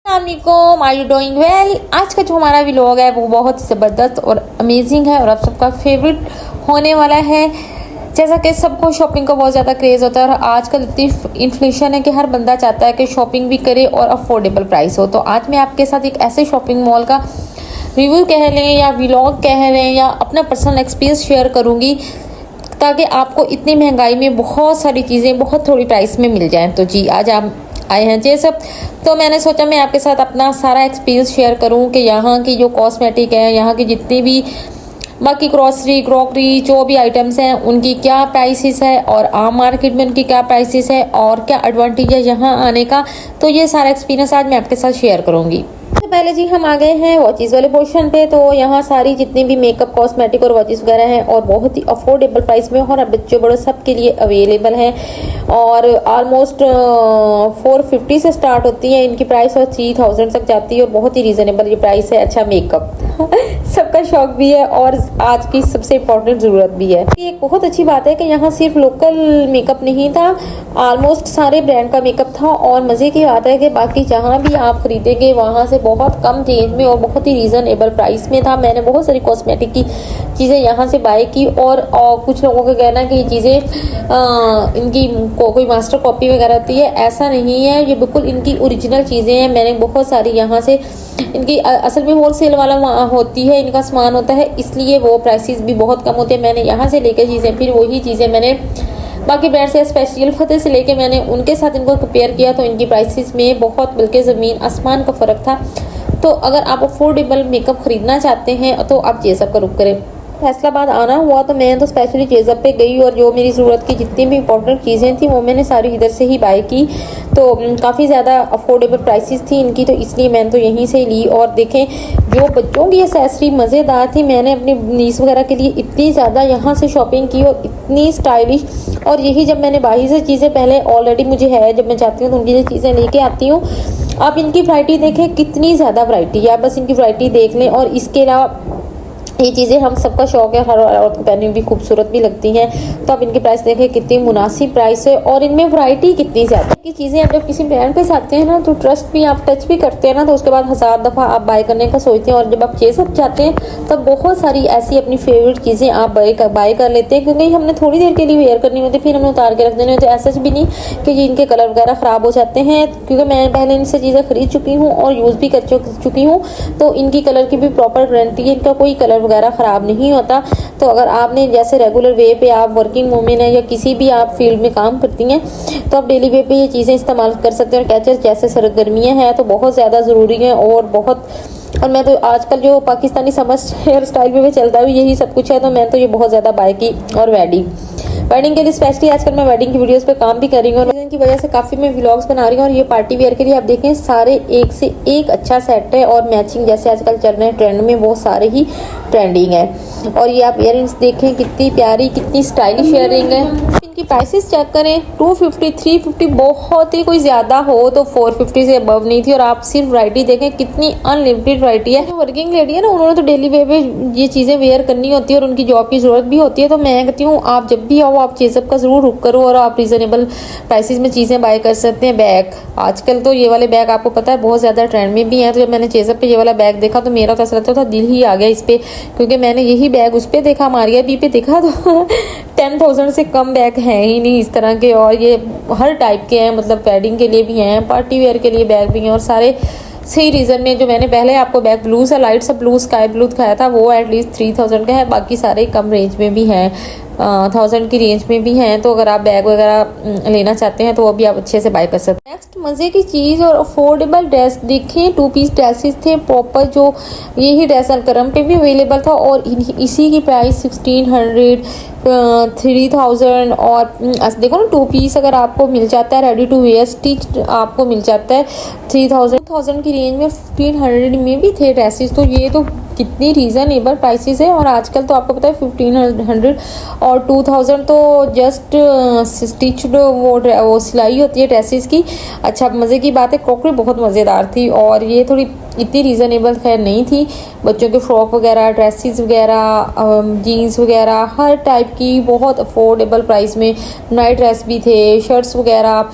अस्सलामुअलैकुम, are you doing well. आज का जो हमारा व्लॉग है वो बहुत ज़बरदस्त और अमेजिंग है और आप सबका फेवरेट होने वाला है। जैसा कि सबको शॉपिंग का बहुत ज़्यादा क्रेज़ होता है और आजकल इतनी इन्फ्लेशन है कि हर बंदा चाहता है कि शॉपिंग भी करे और अफोर्डेबल प्राइस हो। तो आज मैं आपके साथ एक ऐसे शॉपिंग मॉल का रिव्यू कह लें या व्लॉग कह लें या अपना पर्सनल एक्सपीरियंस शेयर करूँगी ताकि आपको इतनी महंगाई में बहुत सारी चीज़ें बहुत थोड़ी प्राइस में मिल जाएं। तो जी आज आप आए हैं जी सब, तो मैंने सोचा मैं आपके साथ अपना सारा एक्सपीरियंस शेयर करूं कि यहाँ की जो कॉस्मेटिक है, यहाँ की जितनी भी बाकी ग्रॉसरी क्रॉकरी जो भी आइटम्स हैं उनकी क्या प्राइसेस है और आम मार्केट में उनकी क्या प्राइसेस है और क्या एडवांटेज है यहाँ आने का। तो ये सारा एक्सपीरियंस आज मैं आपके साथ शेयर करूँगी। सबसे पहले जी हम आ गए हैं वॉचेस वाले पोर्शन पे। तो यहाँ सारी जितनी भी मेकअप कॉस्मेटिक और वॉचेस वगैरह हैं और बहुत ही अफोर्डेबल प्राइस में और बच्चों बड़ों सब के लिए अवेलेबल हैं और ऑलमोस्ट 450 से स्टार्ट होती है इनकी प्राइस और 3000 तक जाती है और बहुत ही रीजनेबल ये प्राइस है। अच्छा मेकअप सबका शौक भी है और आज की सबसे इम्पोर्टेंट ज़रूरत भी है। एक बहुत अच्छी बात है कि यहाँ सिर्फ लोकल मेकअप नहीं था, ऑलमोस्ट सारे ब्रांड का मेकअप था और मज़े की बात है कि बाकी जहाँ भी आप खरीदेंगे वहाँ से बहुत कम रेंज में और बहुत ही रीज़नेबल प्राइस में था। मैंने बहुत सारी कॉस्मेटिक की चीज़ें यहाँ से बाय की और कुछ लोगों का कहना है कि ये चीज़ें इनकी कोई मास्टर कॉपी वगैरह होती है, ऐसा नहीं है, ये बिल्कुल इनकी ओरिजिनल चीज़ें हैं। मैंने बहुत सारी यहाँ से इनकी असल में होलसेल वाला होती है इनका सामान होता है, इसलिए वो प्राइसेस भी बहुत कम होते हैं। मैंने यहाँ से लेकर चीज़ें फिर वही चीज़ें मैंने बाकी ब्रांड से स्पेशल फतेह से लेके मैंने उनके साथ इनको कंपेयर किया तो इनकी प्राइसेस में बहुत बल्कि ज़मीन आसमान का फ़र्क था। तो अगर आप अफोर्डेबल मेकअप ख़रीदना चाहते हैं तो आप ये सब का रुख करें। फैसलाबाद आना हुआ तो मैं तो स्पेशली चेज़अप पे गई और जो मेरी ज़रूरत की जितनी भी इंपॉर्टेंट चीज़ें थी वो मैंने सारी इधर से ही बाय की। तो काफ़ी ज़्यादा अफोर्डेबल प्राइसेस थी इनकी, तो इसलिए मैंने तो यहीं से ली। और देखें जो बच्चों की एक्सेसरी मज़ेदार थी, मैंने अपनी नीस वगैरह के लिए इतनी ज़्यादा यहाँ से शॉपिंग की और इतनी स्टाइलिश। और यही जब मैंने बाहर से चीज़ें पहले ऑलरेडी मुझे है, जब मैं जाती हूँ तो उनकी चीज़ें लेके आती हूँ। आप इनकी वैरायटी देखें कितनी ज़्यादा वैरायटी है, आप बस इनकी वैरायटी देख लें। और इसके अलावा ये चीज़ें हम सबका शौक है, हर औरत को पहनने में भी खूबसूरत भी लगती हैं। तो आप इनकी प्राइस देखें कितनी मुनासिब प्राइस है और इनमें वैरायटी कितनी ज़्यादा की चीज़ें। आप जब किसी ब्रांड पे जाते हैं ना तो ट्रस्ट भी आप टच भी करते हैं ना, तो उसके बाद 1000 दफ़ा आप बाय करने का सोचते हैं। और जब आप चेज़अप जाते हैं तब बहुत सारी ऐसी अपनी फेवरेट चीज़ें आप बाय कर लेते हैं, क्योंकि हमने थोड़ी देर के लिए वेयर करनी होती है, फिर हमने उतार के रख देने होते हैं। ऐसा भी नहीं कि जी इनके कलर वगैरह ख़राब हो जाते हैं, क्योंकि मैं पहले इनसे चीज़ें खरीद चुकी हूँ और यूज़ भी कर चुकी हूँ, तो इनकी कलर की भी प्रॉपर गारंटी है, इनका कोई कलर वगैरह ख़राब नहीं होता। तो अगर आपने जैसे रेगुलर वे पे आप वर्किंग वूमेन है या किसी भी आप फील्ड में काम करती हैं तो आप डेली वे पे ये चीज़ें इस्तेमाल कर सकते हैं। और कैचर जैसे सरगर्मियाँ हैं तो बहुत ज़्यादा ज़रूरी हैं और मैं तो आजकल जो पाकिस्तानी समझ हेयर स्टाइल में भी चलता है यही सब कुछ है, तो मैं तो ये बहुत ज़्यादा बाय की। और वेडिंग के लिए स्पेशली आजकल मैं वेडिंग की वीडियोस पे काम भी कर रही हूँ और इनकी वजह से काफ़ी मैं व्लॉग्स बना रही हूँ। और ये पार्टी वेयर के लिए आप देखें सारे एक से एक अच्छा सेट है और मैचिंग जैसे आजकल चल रहे हैं ट्रेंड में वो सारे ही ट्रेंडिंग है। और ये आप इयररिंग्स देखें कितनी प्यारी कितनी स्टाइलिश इयररिंग है। इनकी प्राइसेस चेक करें 250 350 बहुत ही कोई ज़्यादा हो तो 450 से अबव नहीं थी। और आप सिर्फ वैरायटी देखें कितनी अनलिमिटेड वैरायटी है। जो वर्किंग लेडी है ना उन्होंने तो डेली वे पे ये चीज़ें वेयर करनी होती है और उनकी जॉब की ज़रूरत भी होती है। तो मैं कहती हूँ आप जब भी आओ आप चेज़अप का ज़रूर रुक करो और आप रीज़नेबल प्राइसेस में चीज़ें बाय कर सकते हैं। बैग आजकल तो ये वाले बैग आपको पता है बहुत ज़्यादा ट्रेंड में भी है। तो जब मैंने चेज़अप पे ये वाला बैग देखा तो मेरा तो ऐसा लगता था दिल ही आ गया इस पर, क्योंकि मैंने यही बैग उस पर देखा मारिया बी पे देखा तो 10,000 से कम बैग हैं ही नहीं इस तरह के। और ये हर टाइप के हैं, मतलब वेडिंग के लिए भी हैं, पार्टी वेयर के लिए बैग भी हैं और सारे सही रीज़न में। जो मैंने पहले आपको बैग ब्लू सा लाइट सा ब्लू स्काई ब्लू दिखाया था वो एटलीस्ट 3000 का है, बाकी सारे कम रेंज में भी हैं, 1000 की रेंज में भी हैं। तो अगर आप बैग वगैरह लेना चाहते हैं तो वो भी आप अच्छे से बाय कर सकते हैं। नेक्स्ट मज़े की चीज़ और अफोर्डेबल ड्रेस देखें, 2 पीस ड्रेसेस थे प्रॉपर, जो यही ड्रेस अलकरम पे भी अवेलेबल था और इसी की प्राइस 1600 3000। और देखो ना 2 पीस अगर आपको मिल जाता है रेडी टू वेयर स्टिच आपको मिल जाता है 3000 की रेंज में, 1500 में भी थे ड्रेसेस। तो ये तो कितनी रीज़नेबल प्राइसेस है। और आजकल तो आपको पता है 1500 और 2000 तो जस्ट स्टिच्ड वो सिलाई होती है ड्रेसेस की। अच्छा मज़े की बात है क्रॉकरी बहुत मज़ेदार थी और ये थोड़ी इतनी रीज़नेबल खैर नहीं थी। बच्चों के फ्रॉक वगैरह, ड्रेसेस वगैरह, जीन्स वगैरह हर टाइप की बहुत अफोर्डेबल प्राइस में, नाइट ड्रेस भी थे, शर्ट्स वगैरह।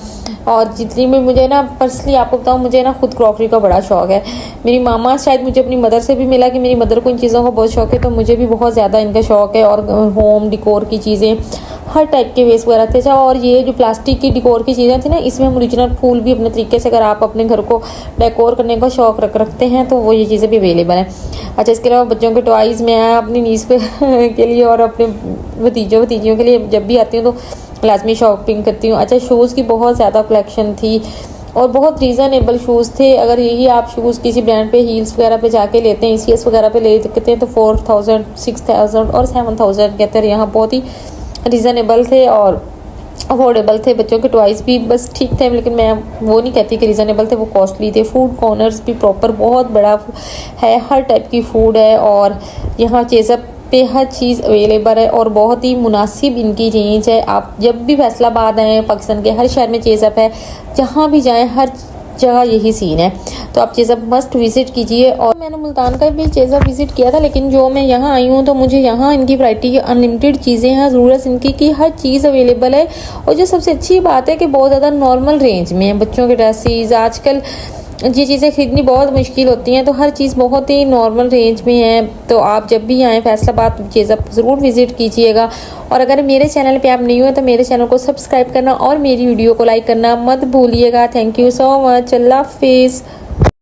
और जितनी भी मुझे ना पर्सनली आपको बताऊँ, मुझे ना खुद क्रॉकरी का बड़ा शौक है। मेरी मामा, शायद मुझे अपनी मदर से भी मिला कि मेरी मदर को इन चीज़ों का बहुत शौक है, तो मुझे भी बहुत ज़्यादा इनका शौक है। और होम डिकोर की चीज़ें, हर टाइप के वेस्ट वगैरह थे। और ये जो प्लास्टिक की डिकोर की चीज़ें थी ना, इसमें हम ओरिजिनल फूल भी अपने तरीके से, अगर आप अपने घर को डेकोर करने का शौक रखते हैं तो वो ये चीज़ें भी अवेलेबल हैं। अच्छा, इसके अलावा बच्चों के टॉयज़ मैं अपनी नीस के लिए और अपने भतीजियों के लिए जब भी आती हूँ तो लाजमी शॉपिंग करती हूँ। अच्छा, शूज़ की बहुत ज़्यादा कलेक्शन थी और बहुत रीज़नेबल शूज़ थे। अगर यही आप शूज़ किसी ब्रांड पे, हील्स वगैरह पे जाके लेते हैं, ECS वगैरह पे ले सकते हैं, तो 4000, 6000 और 7000 कहते हैं। यहाँ बहुत ही रीज़नेबल थे और अफोर्डेबल थे। बच्चों के टॉयज़ भी बस ठीक थे, लेकिन मैं वो नहीं कहती कि रीज़नेबल थे, वो कॉस्टली थे। फूड कॉर्नर्स भी प्रॉपर बहुत बड़ा है, हर टाइप की फ़ूड है। और यहाँ चेज़अप पे हर चीज़ अवेलेबल है और बहुत ही मुनासिब इनकी रेंज है। आप जब भी फैसलाबाद आएँ, पाकिस्तान के हर शहर में चेज़अप है, जहाँ भी जाएँ हर जगह यही सीन है, तो आप चेज़अप मस्ट विज़िट कीजिए। और मैंने मुल्तान का भी चेज़अप विज़िट किया था, लेकिन जो मैं यहाँ आई हूँ तो मुझे यहाँ इनकी वैरायटी की अनलिमिटेड चीज़ें हैं, ज़रूरत इनकी कि हर चीज़ अवेलेबल है। और जो सबसे अच्छी बात है कि बहुत ज़्यादा नॉर्मल रेंज में है। बच्चों के ड्रेसेस आजकल ये चीज़ें खरीदनी बहुत मुश्किल होती हैं, तो हर चीज़ बहुत ही नॉर्मल रेंज में है। तो आप जब भी आएँ फैसलाबाद चेज़अप ज़रूर विज़िट कीजिएगा। और अगर मेरे चैनल पे आप नहीं हुए तो मेरे चैनल को सब्सक्राइब करना और मेरी वीडियो को लाइक करना मत भूलिएगा। Thank you so much. अल्लाह हाफिज़।